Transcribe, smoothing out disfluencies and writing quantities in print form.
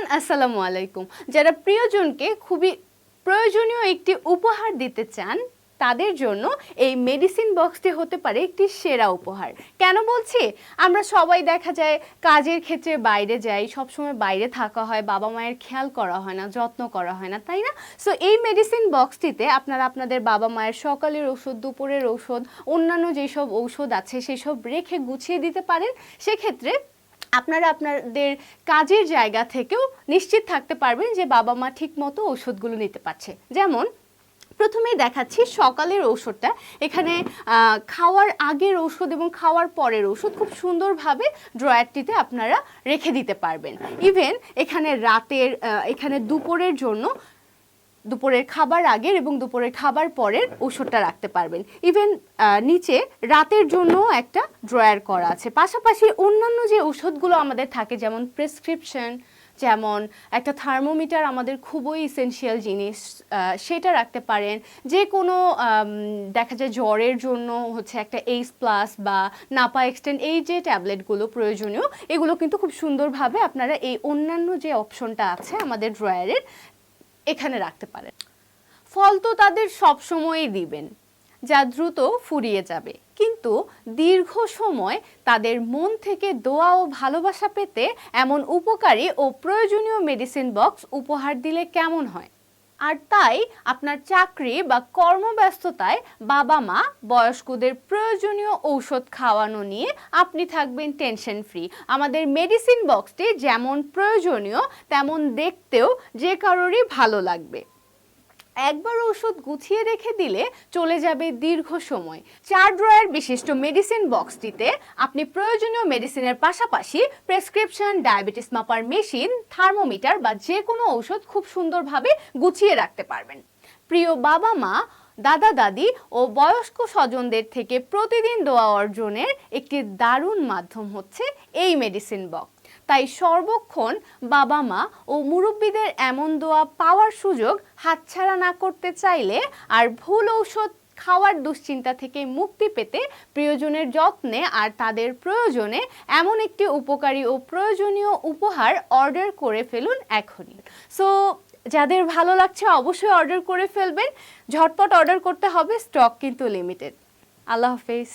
Everyone, আসসালামু আলাইকুম। যারা প্রিয়জনকে খুবই প্রয়োজনীয় একটি উপহার দিতে চান তাদের জন্য এই মেডিসিন বক্সটি হতে পারে একটি সেরা উপহার। কেন বলছি? আমরা সবাই দেখা যায় কাজের ক্ষেত্রে বাইরে যাই, সবসময় বাইরে থাকা হয়, বাবা মায়ের খেয়াল করা হয় না, যত্ন করা হয় না, তাই না? সো এই মেডিসিন বক্সটিতে আপনারা আপনাদের বাবা মায়ের সকালের ওষুধ, দুপুরের ওষুধ, অন্যান্য যেসব ঔষধ আছে সেসব রেখে গুছিয়ে দিতে পারেন। সেক্ষেত্রে আপনারা আপনাদের কাজের জায়গা থেকেও নিশ্চিত থাকতে পারবেন যে বাবা মা ঠিক মতো ওষুধগুলো নিতে পারছে। যেমন প্রথমেই দেখাচ্ছি সকালের ঔষধটা। এখানে খাওয়ার আগের ঔষধ এবং খাওয়ার পরের ওষুধ খুব সুন্দরভাবে ড্রয়ারটিতে আপনারা রেখে দিতে পারবেন। ইভেন এখানে এখানে দুপুরের জন্য দুপুরের খাবার আগের এবং দুপুরের খাবার পরের ওষুধটা রাখতে পারবেন। ইভেন নিচে রাতের জন্য একটা ড্রয়ার করা আছে। পাশাপাশি অন্যান্য যে ওষুধগুলো আমাদের থাকে, যেমন প্রেসক্রিপশন, যেমন একটা থার্মোমিটার আমাদের খুবই ইসেনশিয়াল জিনিস, সেটা রাখতে পারেন। যে কোনো দেখা যায় জ্বরের জন্য হচ্ছে একটা এইচ প্লাস বা নাপা এক্সটেন্ড, এই যে ট্যাবলেটগুলো প্রয়োজনীয়, এগুলো কিন্তু খুব সুন্দরভাবে আপনারা এই অন্যান্য যে অপশনটা আছে আমাদের ড্রয়ারের, এখানে রাখতে পারেন। ফল তো তাদের সব সময়ই দিবেন, যা দ্রুত ফুরিয়ে যাবে, কিন্তু দীর্ঘ সময় তাদের মন থেকে দোয়া ও ভালোবাসা পেতে এমন উপকারী ও প্রয়োজনীয় মেডিসিন বক্স উপহার দিলে কেমন হয়? আর তাই আপনার চাকরি বা কর্মব্যস্ততায় বাবা মা বয়স্কদের প্রয়োজনীয় ঔষধ খাওয়ানো নিয়ে আপনি থাকবেন টেনশন ফ্রি। আমাদের মেডিসিন বক্সটি যেমন প্রয়োজনীয় তেমন দেখতেও যে কারোরই ভালো লাগবে। একবার ওষুধ গুছিয়ে রেখে দিলে চলে যাবে দীর্ঘ সময়। 4 ড্রয়ার বিশিষ্ট মেডিসিন বক্সটিতে আপনি প্রয়োজনীয় মেডিসিনের পাশাপাশি প্রেসক্রিপশন, ডায়াবেটিস মাপার মেশিন, থার্মোমিটার বা যে কোনো ঔষধ খুব সুন্দরভাবে গুছিয়ে রাখতে পারবেন। প্রিয় বাবা মা, দাদা দাদি ও বয়স্ক স্বজনদের থেকে প্রতিদিন দোয়া অর্জনের একটি দারুণ মাধ্যম হচ্ছে এই মেডিসিন বক্স। তাই সর্বক্ষণ বাবা মা ও মুরব্বীদের এমন দোয়া পাওয়ার সুযোগ হাতছাড়া না করতে চাইলে আর ভুল ঔষধ খাওয়ার দুশ্চিন্তা থেকে মুক্তি পেতে প্রিয়জনের যত্নে আর তাদের প্রয়োজনে এমন একটি উপকারী ও প্রয়োজনীয় উপহার অর্ডার করে ফেলুন এখনই। সো যাদের ভালো লাগছে অবশ্যই অর্ডার করে ফেলবেন। ঝটপট অর্ডার করতে হবে, স্টক কিন্তু লিমিটেড। আল্লাহ হাফেজ।